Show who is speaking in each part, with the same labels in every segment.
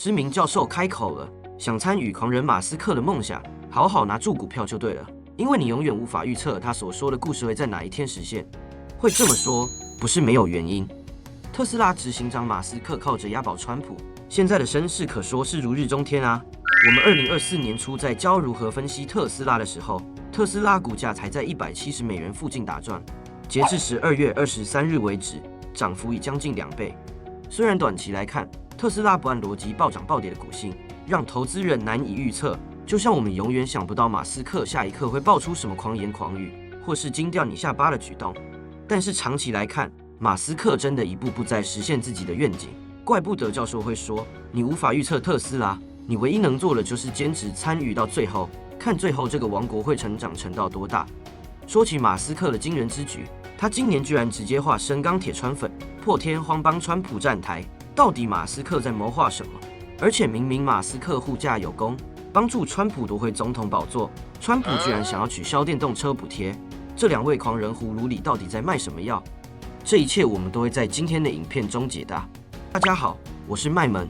Speaker 1: 知名教授开口了，想参与狂人马斯克的梦想，好好拿住股票就对了，因为你永远无法预测他所说的故事会在哪一天实现。会这么说，不是没有原因。特斯拉执行长马斯克靠着押宝川普，现在的声势可说是如日中天啊。我们2024年初在教如何分析特斯拉的时候，特斯拉股价才在$170附近打转，截至12月23日为止，涨幅已将近2倍。虽然短期来看，特斯拉不按逻辑暴涨暴跌的股性，让投资人难以预测，就像我们永远想不到马斯克下一刻会爆出什么狂言狂语，或是惊掉你下巴的举动。但是长期来看，马斯克真的一步步在实现自己的愿景。怪不得教授会说，你无法预测特斯拉，你唯一能做的就是坚持参与到最后，看最后这个王国会成长成到多大。说起马斯克的惊人之举，他今年居然直接画生钢铁川粉，破天荒帮川普站台。到底马斯克在谋划什么？而且明明马斯克护驾有功，帮助川普夺回总统宝座，川普居然想要取消电动车补贴，这2位狂人葫芦里到底在卖什么药？这一切我们都会在今天的影片中解答。大家好，我是麦门，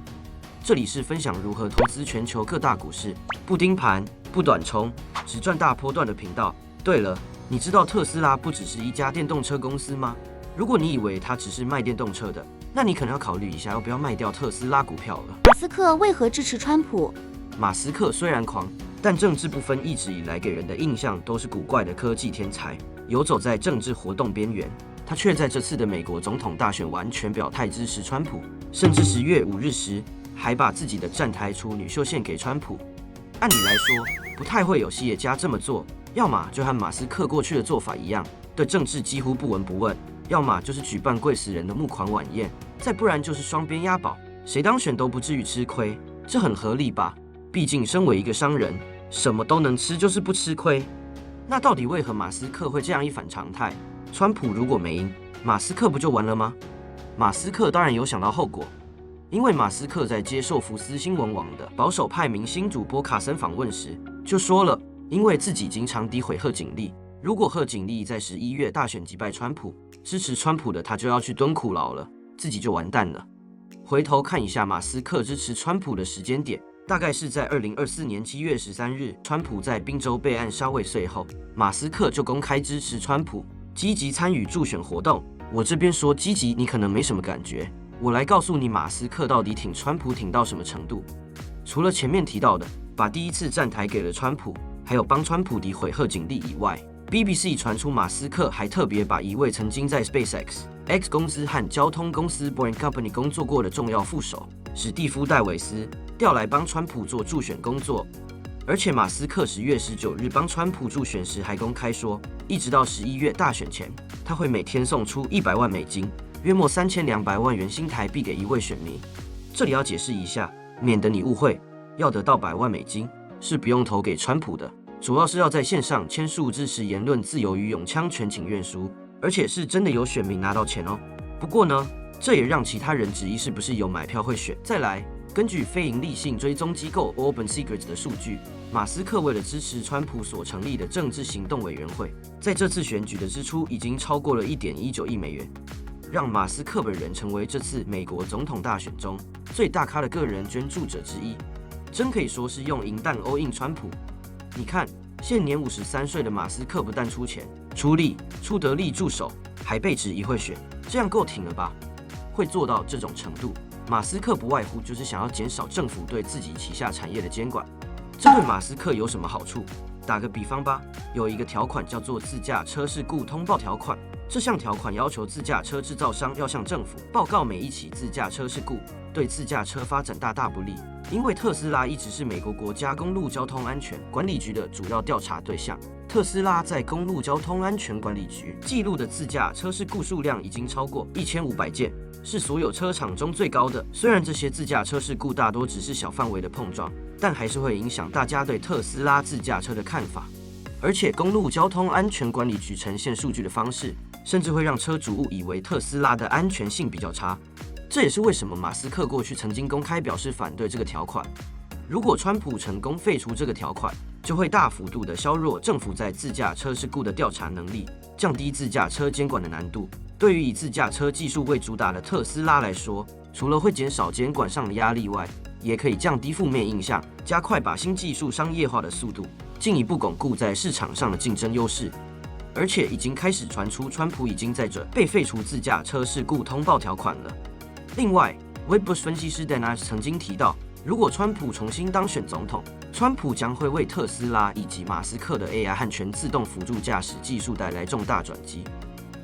Speaker 1: 这里是分享如何投资全球各大股市，不盯盘、不短冲，只赚大波段的频道。对了，你知道特斯拉不只是一家电动车公司吗？如果你以为它只是卖电动车的，那你可能要考虑一下要不要卖掉特斯拉股票了。
Speaker 2: 马斯克为何支持川普？
Speaker 1: 马斯克虽然狂，但政治不分一直以来给人的印象都是古怪的科技天才，游走在政治活动边缘。他却在这次的美国总统大选完全表态支持川普，甚至10月5日时还把自己的站台处女秀献给川普。按理来说，不太会有企业家这么做，要么就和马斯克过去的做法一样，对政治几乎不闻不问，要么就是举办贵死人的募款晚宴，再不然就是双边押宝，谁当选都不至于吃亏，这很合理吧？毕竟身为一个商人，什么都能吃，就是不吃亏。那到底为何马斯克会这样一反常态？川普如果没赢，马斯克不就完了吗？马斯克当然有想到后果，因为马斯克在接受福斯新闻网的保守派明星主播卡森访问时就说了，因为自己经常诋毁贺锦丽，如果贺锦丽在11月大选击败川普，支持川普的他就要去蹲苦牢了，自己就完蛋了。回头看一下马斯克支持川普的时间点，大概是在2024年7月13日，川普在宾州被暗杀未遂后，马斯克就公开支持川普，积极参与助选活动。我这边说积极，你可能没什么感觉，我来告诉你马斯克到底挺川普挺到什么程度。除了前面提到的把第一次站台给了川普，还有帮川普诋毁贺锦丽以外， BBC 传出马斯克还特别把一位曾经在 SpaceX、X 公司和交通公司 Boring Company 工作过的重要副手史蒂夫·戴维斯调来帮川普做助选工作。而且马斯克10月19日帮川普助选时还公开说，一直到11月大选前，他会每天送出$100万，约莫3200万元新台币给一位选民。这里要解释一下，免得你误会，要得到$100万是不用投给川普的，主要是要在线上签署支持言论自由与拥枪权请愿书，而且是真的有选民拿到钱哦。不过呢，这也让其他人质疑是不是有买票会选。再来，根据非营利性追踪机构 Open Secrets 的数据，马斯克为了支持川普所成立的政治行动委员会，在这次选举的支出已经超过了$1.19亿，让马斯克本人成为这次美国总统大选中最大咖的个人捐助者之一，真可以说是用银弹 all in 川普。你看，现年53岁的马斯克不但出钱、出力、出得力助手，还被质疑会选，这样够挺了吧？会做到这种程度，马斯克不外乎就是想要减少政府对自己旗下产业的监管。这对马斯克有什么好处？打个比方吧，有一个条款叫做自驾车事故通报条款，这项条款要求自驾车制造商要向政府报告每一起自驾车事故，对自驾车发展大大不利。因为特斯拉一直是美国国家公路交通安全管理局的主要调查对象，特斯拉在公路交通安全管理局记录的自驾车事故数量已经超过1500件，是所有车厂中最高的。虽然这些自驾车事故大多只是小范围的碰撞，但还是会影响大家对特斯拉自驾车的看法。而且公路交通安全管理局呈现数据的方式，甚至会让车主误以为特斯拉的安全性比较差。这也是为什么马斯克过去曾经公开表示反对这个条款。如果川普成功废除这个条款，就会大幅度的削弱政府在自驾车事故的调查能力，降低自驾车监管的难度。对于以自驾车技术为主打的特斯拉来说，除了会减少监管上的压力外，也可以降低负面印象，加快把新技术商业化的速度，进一步巩固在市场上的竞争优势。而且已经开始传出，川普已经在准备废除自驾车事故通报条款了。另外 ，Wedbush 分析师 Dan Ives 曾经提到，如果川普重新当选总统，川普将会为特斯拉以及马斯克的 AI 和全自动辅助驾驶技术带来重大转机。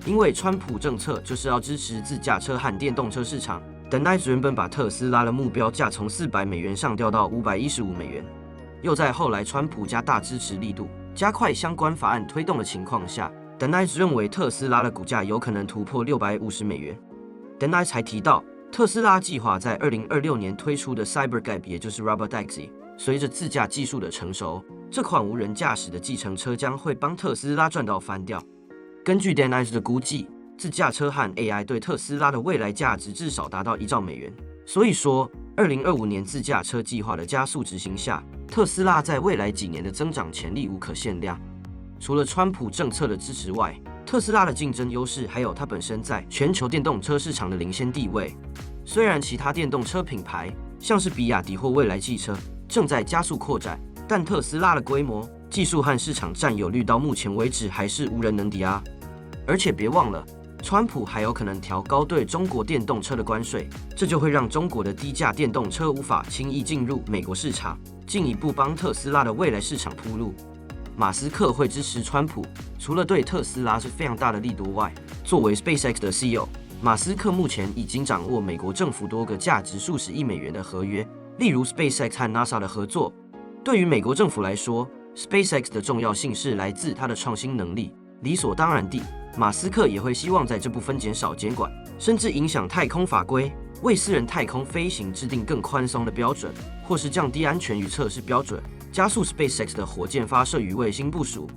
Speaker 1: 因为川普政策就是要支持自驾车和电动车市场。Dan Ives 原本把特斯拉的目标价从$400上调到$515，又在后来川普加大支持力度，加快相关法案推动的情况下 ，Dan Ives 认为特斯拉的股价有可能突破$650。Dan Ives 还提到，特斯拉计划在2026年推出的 Cybercab， 也就是 Robotaxi， 随着自驾技术的成熟，这款无人驾驶的计程车将会帮特斯拉赚到翻掉。根据 Dan Ives 的估计，自驾车和 AI 对特斯拉的未来价值至少达到$1兆。所以说，2025年自驾车计划的加速执行下，特斯拉在未来几年的增长潜力无可限量。除了川普政策的支持外，特斯拉的竞争优势还有它本身在全球电动车市场的领先地位。虽然其他电动车品牌像是比亚迪或蔚来汽车正在加速扩展，但特斯拉的规模、技术和市场占有率到目前为止还是无人能敌啊！而且别忘了，川普还有可能调高对中国电动车的关税，这就会让中国的低价电动车无法轻易进入美国市场，进一步帮特斯拉的未来市场铺路。马斯克会支持川普，除了对特斯拉是非常大的利多外，作为 SpaceX 的 CEO， 马斯克目前已经掌握美国政府多个价值数十亿美元的合约，例如 SpaceX 和 NASA 的合作。对于美国政府来说， SpaceX 的重要性是来自它的创新能力，理所当然地，马斯克也会希望在这部分减少监管，甚至影响太空法规，为私人太空飞行制定更宽松的标准，或是降低安全与测试标准，加速 SpaceX 的火箭发射与卫星部署。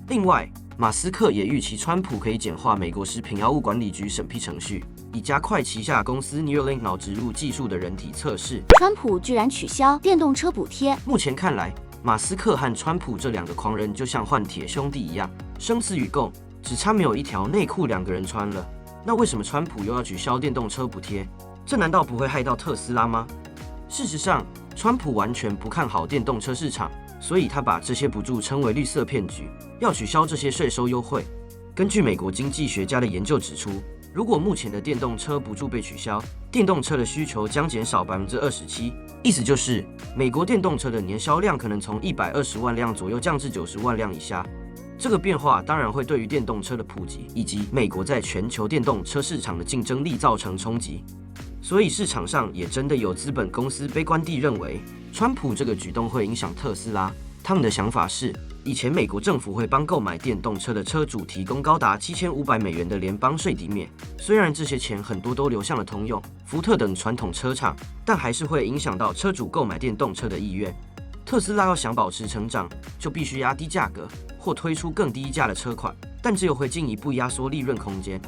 Speaker 1: 另外，马斯克也预期川普可以简化美国食品药物管理局审批程序，以加快旗下公司 Neuralink 脑植入技术的人体测试。
Speaker 2: 川普居然取消电动车补贴。
Speaker 1: 目前看来，马斯克和川普这两个狂人就像换铁兄弟一样，生死与共，只差没有一条内裤两个人穿了。那为什么川普又要取消电动车补贴？这难道不会害到特斯拉吗？事实上，川普完全不看好电动车市场，所以他把这些补助称为绿色骗局，要取消这些税收优惠。根据美国经济学家的研究指出，如果目前的电动车补助被取消，电动车的需求将减少27%，意思就是美国电动车的年销量可能从120万辆左右降至90万辆以下。这个变化当然会对于电动车的普及以及美国在全球电动车市场的竞争力造成冲击。所以市场上也真的有资本公司悲观地认为，川普这个举动会影响特斯拉。他们的想法是，以前美国政府会帮购买电动车的车主提供高达$7500的联邦税抵免，虽然这些钱很多都流向了通用、福特等传统车厂，但还是会影响到车主购买电动车的意愿。特斯拉要想保持成长，就必须压低价格或推出更低价的车款，但这又会进一步压缩利润空间。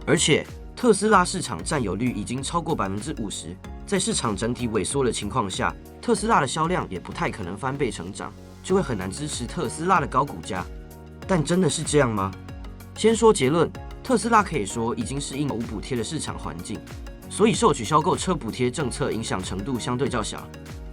Speaker 1: 而且，特斯拉市场占有率已经超过50%，在市场整体萎缩的情况下，特斯拉的销量也不太可能翻倍成长，就会很难支持特斯拉的高股价。但真的是这样吗？先说结论，特斯拉可以说已经适应了无补贴的市场环境，所以受取消购车补贴政策影响程度相对较小。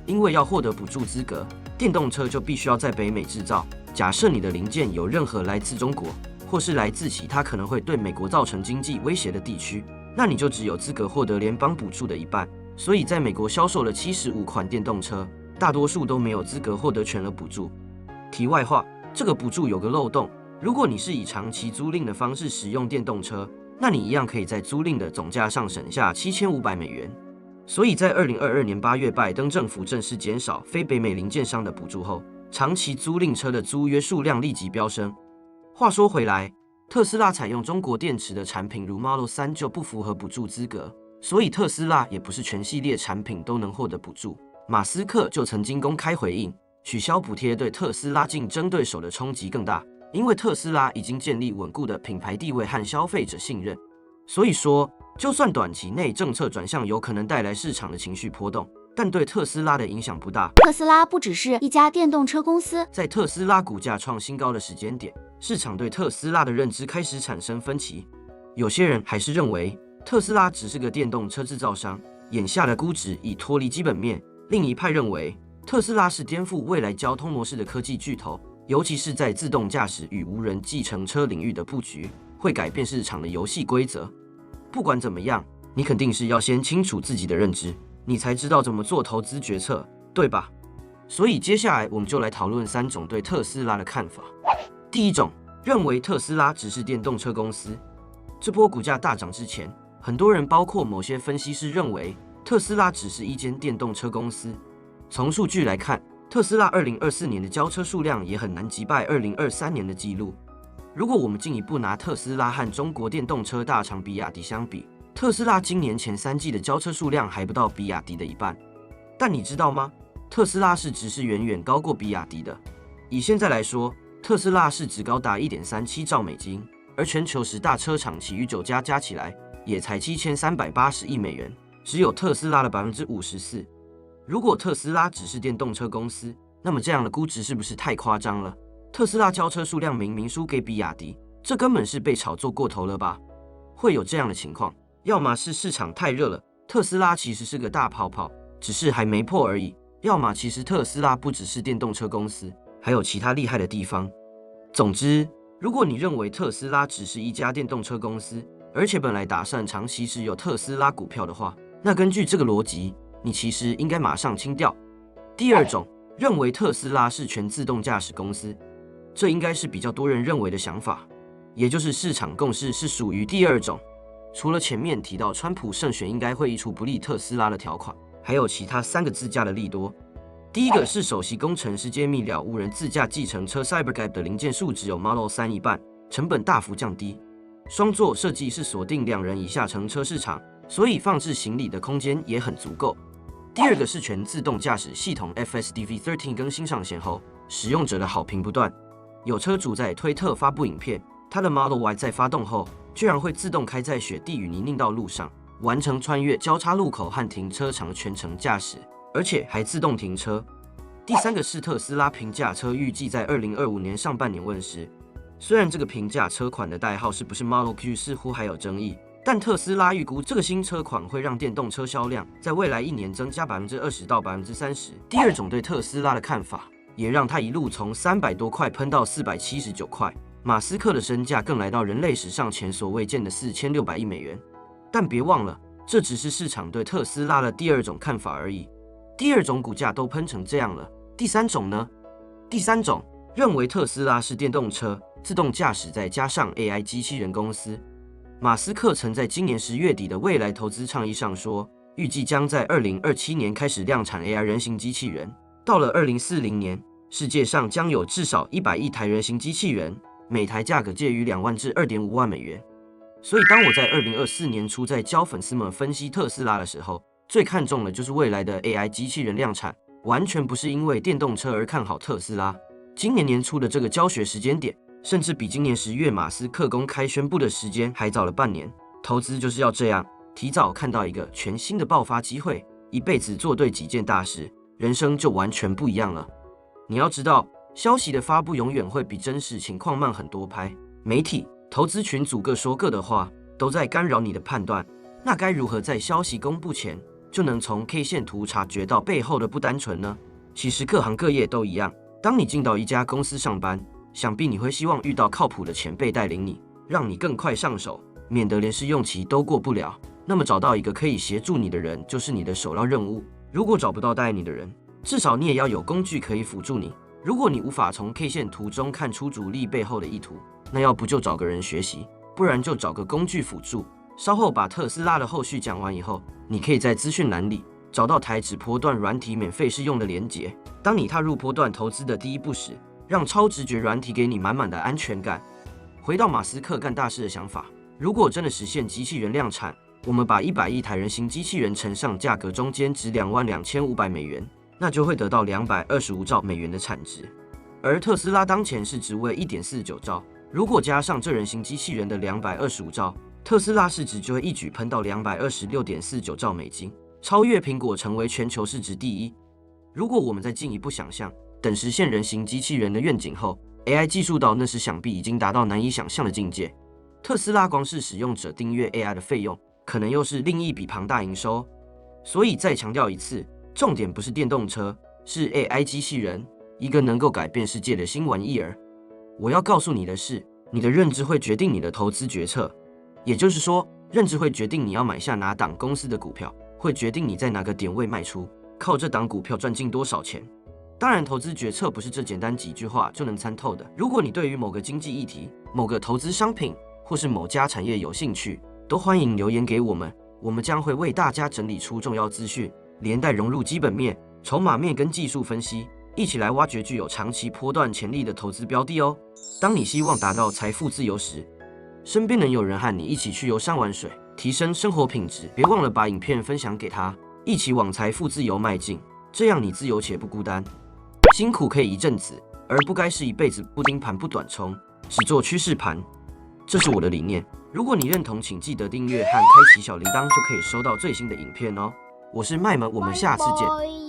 Speaker 1: 因为要获得补助资格，电动车就必须要在北美制造。假设你的零件有任何来自中国，或是来自其他可能会对美国造成经济威胁的地区，那你就只有资格获得联邦补助的一半。所以在美国销售了75款电动车，大多数都没有资格获得全额补助。题外话，这个补助有个漏洞，如果你是以长期租赁的方式使用电动车，那你一样可以在租赁的总价上省下$7500。所以在2022年8月，拜登政府正式减少非北美零件商的补助后，长期租赁车的租约数量立即飙升。话说回来，特斯拉采用中国电池的产品如 Model 3就不符合补助资格，所以特斯拉也不是全系列产品都能获得补助。马斯克就曾经公开回应，取消补贴对特斯拉竞争对手的冲击更大，因为特斯拉已经建立稳固的品牌地位和消费者信任。所以说，就算短期内政策转向有可能带来市场的情绪波动，但对特斯拉的影响不大。
Speaker 2: 特斯拉不只是一家电动车公司，
Speaker 1: 在特斯拉股价创新高的时间点，市场对特斯拉的认知开始产生分歧。有些人还是认为特斯拉只是个电动车制造商，眼下的估值已脱离基本面，另一派认为，特斯拉是颠覆未来交通模式的科技巨头，尤其是在自动驾驶与无人计程车领域的布局，会改变市场的游戏规则。不管怎么样，你肯定是要先清楚自己的认知，你才知道怎么做投资决策，对吧？所以接下来我们就来讨论3种对特斯拉的看法。第一种，认为特斯拉只是电动车公司。这波股价大涨之前，很多人包括某些分析师认为特斯拉只是一间电动车公司。从数据来看，特斯拉2024年的交车数量也很难击败2023年的纪录。如果我们进一步拿特斯拉和中国电动车大厂比亚迪相比，特斯拉今年前3季的交车数量还不到比亚迪的一半。但你知道吗？特斯拉市值是远远高过比亚迪的。以现在来说，特斯拉市值高达 1.37 兆美金，而全球10大车厂其余9家加起来也才7380亿美元，只有特斯拉的 54%。如果特斯拉只是电动车公司，那么这样的估值是不是太夸张了？特斯拉交车数量明明输给比亚迪，这根本是被炒作过头了吧？会有这样的情况，要么是市场太热了，特斯拉其实是个大泡泡，只是还没破而已；要么其实特斯拉不只是电动车公司，还有其他厉害的地方。总之，如果你认为特斯拉只是一家电动车公司，而且本来打算长期持有特斯拉股票的话，那根据这个逻辑，你其实应该马上清掉。第二种，认为特斯拉是全自动驾驶公司，这应该是比较多人认为的想法，也就是市场共识是属于第二种。除了前面提到川普胜选应该会移除不利特斯拉的条款，还有其他3个自驾的利多。第一个是首席工程师揭秘了无人自驾计程车 Cybercab 的零件数只有 Model 3一半，成本大幅降低。双座设计是锁定2人以下乘车市场，所以放置行李的空间也很足够。第二个是全自动驾驶系统 FSD V13 更新上线后，使用者的好评不断。有车主在推特发布影片，他的 Model Y 在发动后，居然会自动开在雪地与泥泞道路上，完成穿越交叉路口和停车场全程驾驶，而且还自动停车。第三个是特斯拉平价车预计在2025年上半年问世。虽然这个平价车款的代号是不是 Model Q 似乎还有争议，但特斯拉预估这个新车款会让电动车销量在未来1年增加 20% 到 30%。第二种对特斯拉的看法，也让它一路从300多块喷到479块。马斯克的身价更来到人类史上前所未见的4600亿美元。但别忘了，这只是市场对特斯拉的第二种看法而已。第二种股价都喷成这样了，第三种呢？第三种认为特斯拉是电动车、自动驾驶再加上 AI 机器人公司。马斯克曾在今年10月底的未来投资倡议上说，预计将在2027年开始量产 AI 人形机器人，到了2040年，世界上将有至少100亿台人形机器人，每台价格介于2万至2.5万美元。所以当我在2024年初在教粉丝们分析特斯拉的时候，最看重的就是未来的 AI 机器人量产，完全不是因为电动车而看好特斯拉。今年年初的这个教学时间点，甚至比今年10月马斯克公开宣布的时间还早了半年。投资就是要这样，提早看到一个全新的爆发机会，一辈子做对几件大事，人生就完全不一样了。你要知道，消息的发布永远会比真实情况慢很多拍。媒体、投资群组各说各的话，都在干扰你的判断。那该如何在消息公布前就能从 K 线图察觉到背后的不单纯呢？其实各行各业都一样，当你进到一家公司上班，想必你会希望遇到靠谱的前辈带领你，让你更快上手，免得连试用期都过不了。那么找到一个可以协助你的人就是你的首要任务。如果找不到带你的人，至少你也要有工具可以辅助你。如果你无法从 K 线图中看出主力背后的意图，那要不就找个人学习，不然就找个工具辅助。稍后把特斯拉的后续讲完以后，你可以在资讯栏里找到台指波段软体免费试用的连结。当你踏入波段投资的第一步时，让超直觉软体给你满满的安全感。回到马斯克干大事的想法，如果真的实现机器人量产，我们把100亿台人形机器人乘上价格中间值22500美元，那就会得到225兆美元的产值。而特斯拉当前市值为 1.49 兆，如果加上这人形机器人的225兆，特斯拉市值就会一举喷到 226.49 兆美金，超越苹果成为全球市值第一。如果我们再进一步想象，等实现人形机器人的愿景后， AI 技术到那时想必已经达到难以想象的境界。特斯拉光是使用者订阅 AI 的费用，可能又是另一笔庞大营收。所以再强调一次，重点不是电动车，是 AI 机器人，一个能够改变世界的新玩意儿。我要告诉你的是，你的认知会决定你的投资决策，也就是说，认知会决定你要买下哪档公司的股票，会决定你在哪个点位卖出，靠这档股票赚进多少钱。当然，投资决策不是这简单几句话就能参透的。如果你对于某个经济议题、某个投资商品或是某家产业有兴趣，都欢迎留言给我们，我们将会为大家整理出重要资讯，连带融入基本面、筹码面跟技术分析，一起来挖掘具有长期波段潜力的投资标的哦。当你希望达到财富自由时，身边能有人和你一起去游山玩水，提升生活品质。别忘了把影片分享给他，一起往财富自由迈进，这样你自由且不孤单。辛苦可以一阵子，而不该是一辈子不盯盘不短冲，只做趋势盘。这是我的理念。如果你认同，请记得订阅和开启小铃铛，就可以收到最新的影片哦。我是麦门，我们下次见。